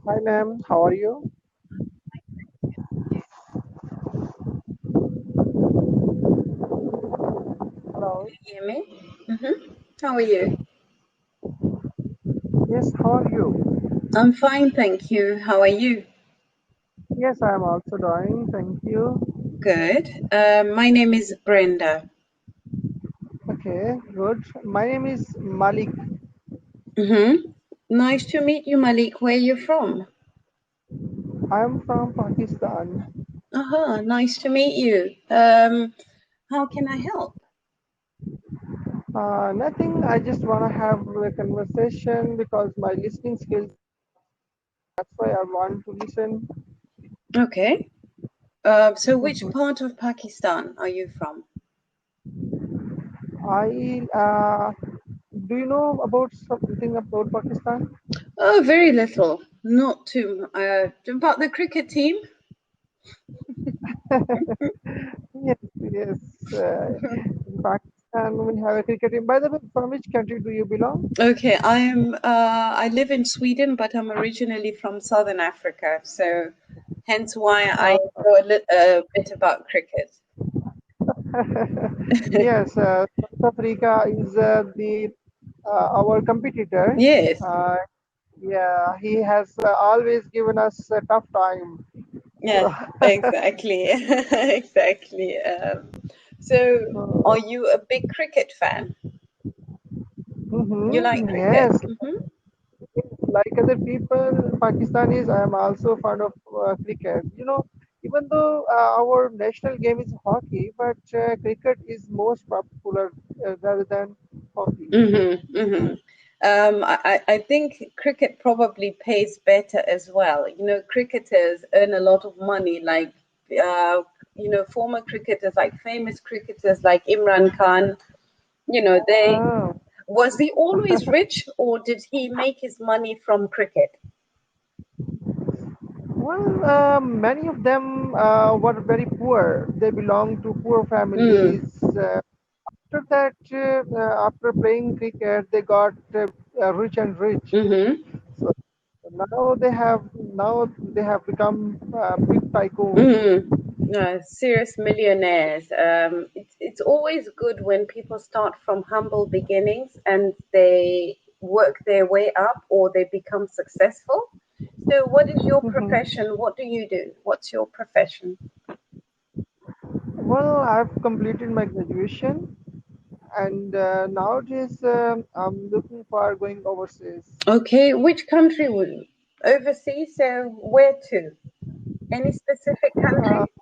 Hi ma'am, how are you? Hello. Hear me? How are you? Yes, how are you? I'm fine, thank you. How are you? Yes, I am also doing. Thank you. Good. My name is Brenda. Okay, good. My name is Malik. Mm-hmm. Nice to meet you, Malik. Where are you from? I am from Pakistan. Nice to meet you. How can I help? Nothing. I just want to have a conversation because my listening skills. That's why I want to listen. Okay. So which Mhm. part of Pakistan are you from? I do you know about something about Pakistan? Oh, very little. Not too. About the cricket team? Yes, yes. In Pakistan, we have a cricket team. By the way, from which country do you belong? Okay, I live in Sweden, but I'm originally from Southern Africa, so hence why I Uh, know a bit about cricket. Yes, South Africa is the our competitor. Yes, Uh, yeah, he has always given us a tough time. yes, So, exactly, exactly. So, are you a big cricket fan? You like cricket? yes, like other people, Pakistanis, I am also fond of cricket. Even though our national game is hockey, but cricket is most popular rather than hockey. Mm-hmm, mm-hmm. I think cricket probably pays better as well. You know, cricketers earn a lot of money, like, former cricketers, like famous cricketers like Imran Khan. They Ah, was he always rich or did he make his money from cricket? well, many of them were very poor. They belonged to poor Mm, families. After that, after playing cricket, they got rich and rich. mm-hmm, So now they have become big tycoons. mm-hmm. Serious millionaires. It's always good when people start from humble beginnings and they work their way up or they become successful. So, what is your Mhm. profession? What do you do? What's your profession? Well, I've completed my graduation, and nowadays I'm looking for going overseas. Okay, which country will you? Overseas? So, where to? Any specific Uh, country?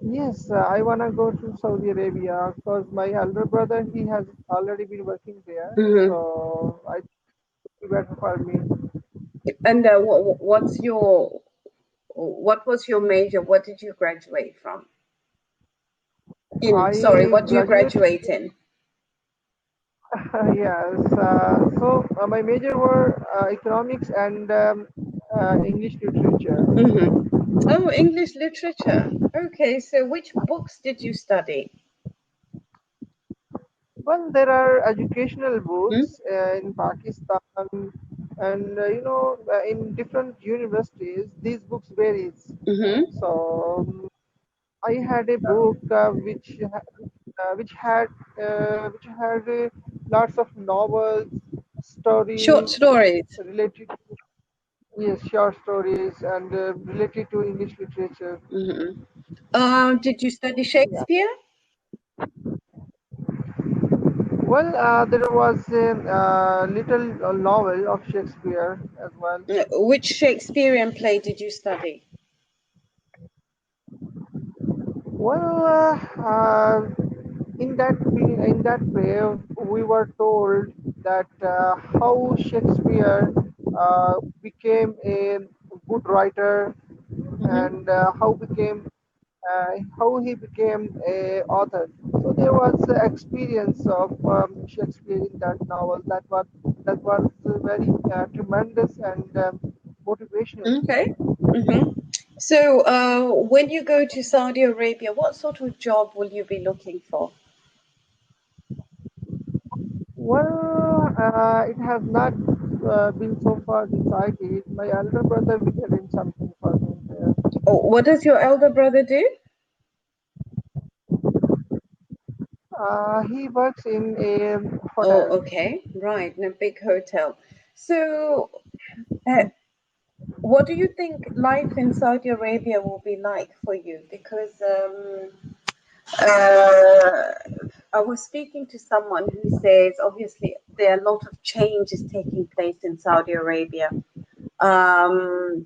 yes, I wanna go to Saudi Arabia because my elder brother he has already been working there, Mm-hmm. so I think it's better for me. And what was your major? What did you graduate from? Sorry, I what do you graduate. graduate in? Yes. So my major were economics and English literature. Mm-hmm. Oh, English literature. Okay, so which books did you study? Well, there are educational Hmm? books in Pakistan, and in different universities, these books varies. Mm-hmm. So I had a book which had lots of novels, Short stories stories. related to, yes, short stories and related to English literature. Mm-hmm. Did you study Yeah. Shakespeare? Well, there was a little novel of Shakespeare as well. Which Shakespearean play did you study? Well, in that way, we were told that how Shakespeare became a good writer Mm-hmm. and how he became a author. So there was experience of Shakespeare in that novel that was very tremendous and motivational. Okay. Mm-hmm. So, when you go to Saudi Arabia, what sort of job will you be looking for? Well, it has not. been so far decided. My elder brother will arrange something for me there. Oh, what does your elder brother do? He works in a Oh, hotel. okay, right, in a big hotel. So, uh, what do you think life in Saudi Arabia will be like for you? Because uh, I was speaking to someone who says obviously there are a lot of changes taking place in Saudi Arabia. Um,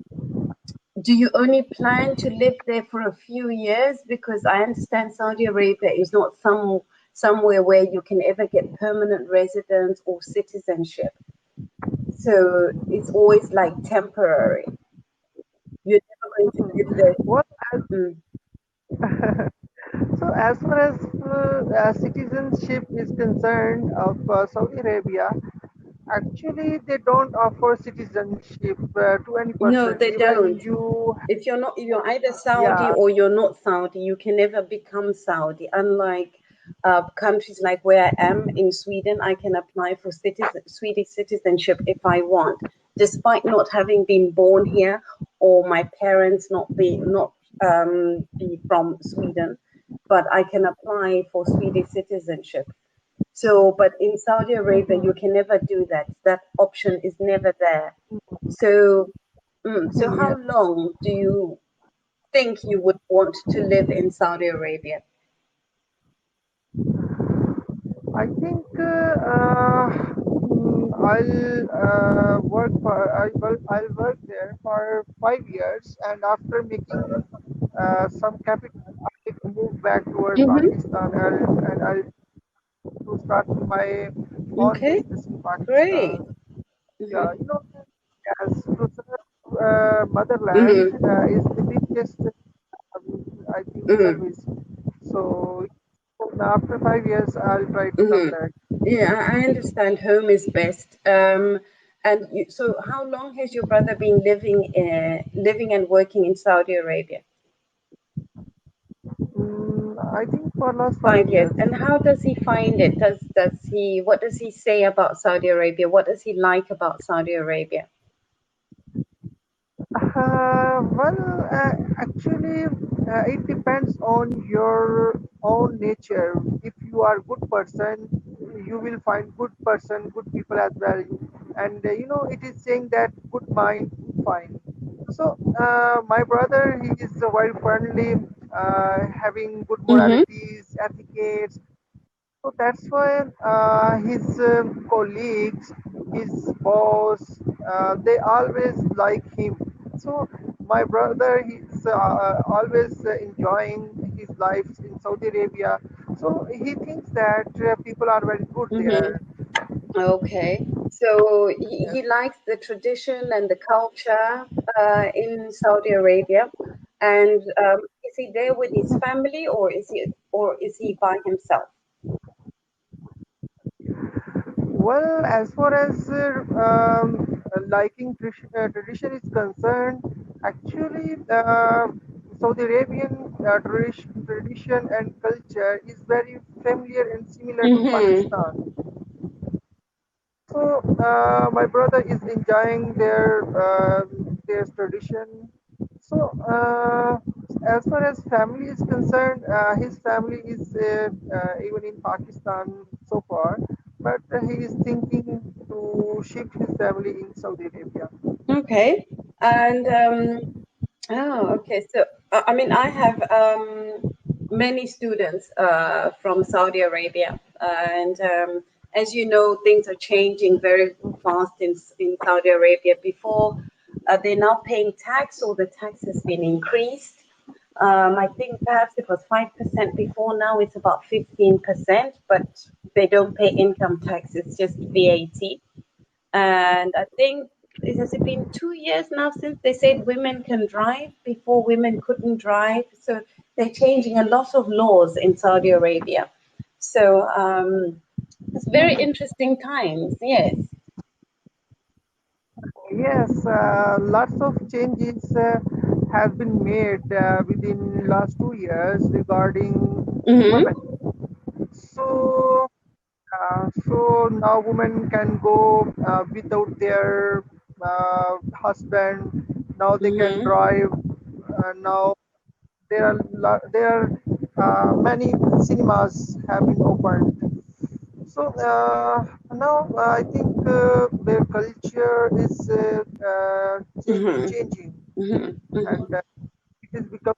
do you only plan to live there for a few years? Because I understand Saudi Arabia is not somewhere where you can ever get permanent residence or citizenship. So it's always like temporary. You're never going to live there. What as, Mm. so as far as citizenship is concerned of Saudi Arabia, actually they don't offer citizenship to any No, person. they Even don't. you, If you're either Saudi yeah. or you're not Saudi, you can never become Saudi. Unlike countries like where I am in Sweden, I can apply for Swedish citizenship if I want, despite not having been born here or my parents not be from Sweden. But I can apply for Swedish citizenship. So, but in Saudi Arabia, you can never do that. That option is never there. So, so how Yeah. long do you think you would want to live in Saudi Arabia? I think I'll work there for 5 years, and after making some capital, I'll move back toward Mm-hmm. Pakistan, and I'll to start my own Okay, business in Pakistan. great. Yeah, Mm-hmm. as to serve motherland Mm-hmm. is the biggest, I think, Mm-hmm. service. So after 5 years, I'll try to come Mm-hmm. back. Yeah, I understand home is best. And so how long has your brother been living and working in Saudi Arabia? I think for last five 5 years. years. And how does he find it? Does he what does he say about Saudi Arabia? What does he like about Saudi Arabia? Actually, it depends on your own nature. If you are good person, you will find good person, good people as well. And it is saying that good mind, good find. So, my brother, he is very friendly, having good Mm-hmm. moralities, etiquettes. So that's why his colleagues, his boss, they always like him. So my brother, he's always enjoying his life in Saudi Arabia. So he thinks that people are very good Mm-hmm. there. Okay. So Yes. he likes the tradition and the culture in Saudi Arabia. And is he there with his family or is he by himself? Well, as far as liking tradition is concerned, actually, Saudi Arabian tradition and culture is very familiar and similar to Mm-hmm. Pakistan. So my brother is enjoying their tradition. So as far as family is concerned, his family is even in Pakistan so far, but he is thinking to shift his family in Saudi Arabia. Okay. And oh, okay. So, I mean, I have many students from Saudi Arabia, and as you know, things are changing very fast in Saudi Arabia. Before, they're now paying tax, or the tax has been increased. I think perhaps it was 5% before. Now it's about 15%, but they don't pay income tax. It's just VAT. And I think it has it been 2 years now since they said women can drive. Before women couldn't drive, so they're changing a lot of laws in Saudi Arabia. So it's very interesting times. Yes. Yes, lots of changes have been made within last 2 years regarding Mm-hmm. women. So So now women can go without their husband. Now they can Mm-hmm. drive. Now there are many cinemas have been opened. So now I think their culture is Mm-hmm. changing, Mm-hmm. and it is becoming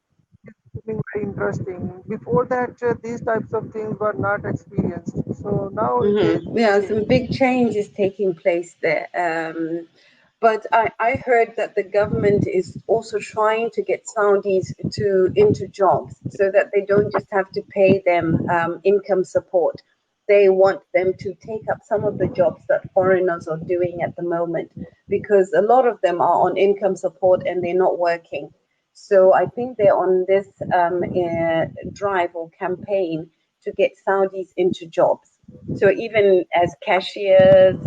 very interesting. Before that, these types of things were not experienced. So now Mm-hmm. it is Yeah, some big changing. change is taking place there. But I heard that the government is also trying to get Saudis to into jobs so that they don't just have to pay them income support. They want them to take up some of the jobs that foreigners are doing at the moment because a lot of them are on income support and they're not working. So I think they're on this drive or campaign to get Saudis into jobs. So even as cashiers,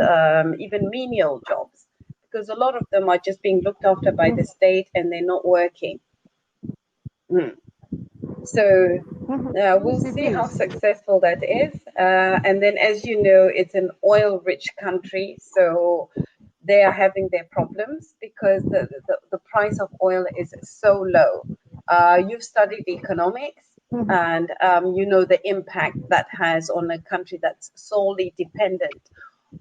even menial jobs, because a lot of them are just being looked after by the state and they're not working. Mm. So we'll Yes, it see how is. successful that is. And then, as you know, it's an oil-rich country, so they are having their problems because the price of oil is so low. You've studied economics, and you know the impact that has on a country that's solely dependent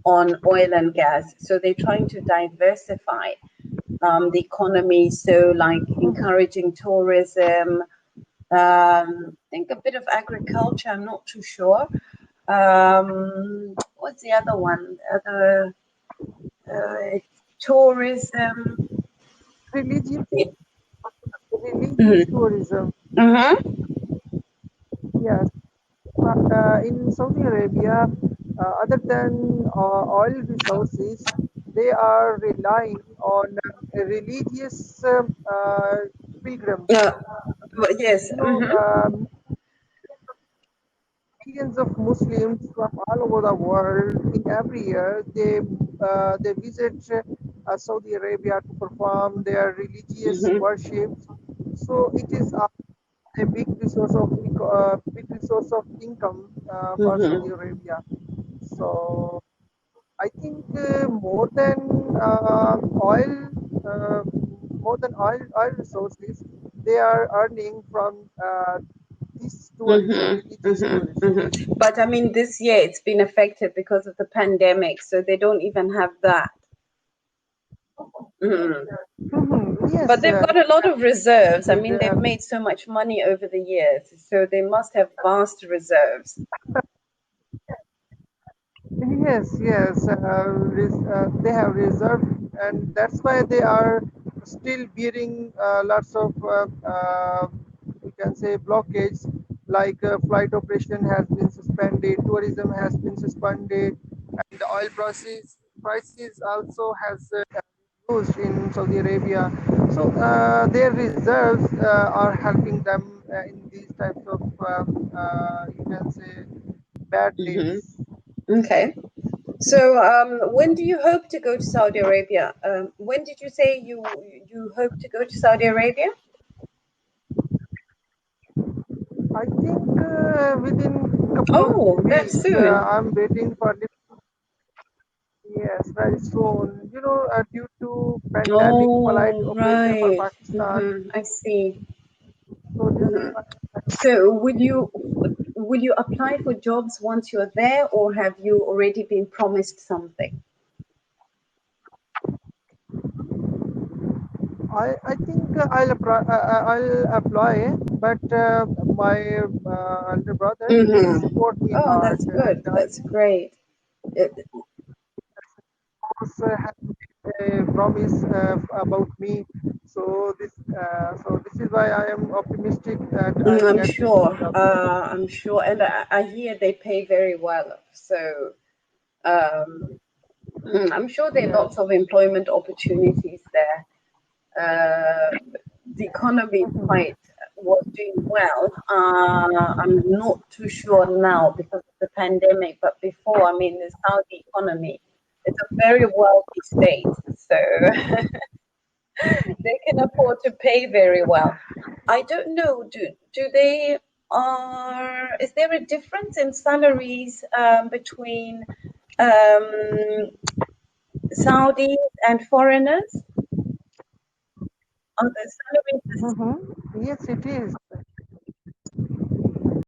on oil and gas. So they're trying to diversify the economy, so like encouraging tourism, I think a bit of agriculture. I'm not too sure. What's the other one? The uh, tourism. Religious, religious Mm-hmm. tourism. Mm-hmm. Yes. In Saudi Arabia, other than oil resources, they are relying on religious pilgrims. Uh, yes. You know, Mm-hmm. millions of Muslims from all over the world in every year they visit Saudi Arabia to perform their religious Mm-hmm. worships. So it is a big resource of income for Saudi Mm-hmm. Arabia. So I think uh, more than oil resources, they are earning from this tourism, Mm-hmm. religious Mm-hmm. tourism. Mm-hmm. But I mean, this year it's been affected because of the pandemic, so they don't even have that. Mm. But Yes, they've got a lot of reserves. I they, mean, they, they've made so much money over the years, so they must have vast reserves. yes, they have reserved, and that's why they are still bearing lots of, we can say, blockage. Like flight operation has been suspended, tourism has been suspended, and the oil prices also has used in Saudi Arabia. So their reserves are helping them in these types of, you can say, bad Hmm. days. Okay. So, when do you hope to go to Saudi Arabia? When did you say you hope to go to Saudi Arabia? I think within couple of Oh, that's weeks, soon. I'm waiting for the yes, very soon. Due to pandemic, flight Oh, operation for right. Pakistan. I see. So this is Hmm. why So, will you apply for jobs once you're there, or have you already been promised something? I think I'll apply, but my elder brother he will Mm-hmm. support me Oh, hard, that's good. and I That's great. It, also have a promise about me. So this is why I am optimistic that I'll I'm get this sure. job. I'm sure, and I hear they pay very well. So um, I'm sure there are lots Yes. of employment opportunities there. The economy quite was doing well. I'm not too sure now because of the pandemic, but before, I mean, the Saudi economy, it's a very wealthy state, so they can afford to pay very well. I don't know. Do they? Is there a difference in salaries between um, Saudis and foreigners? Are the salaries Mm-hmm. Yes, it is.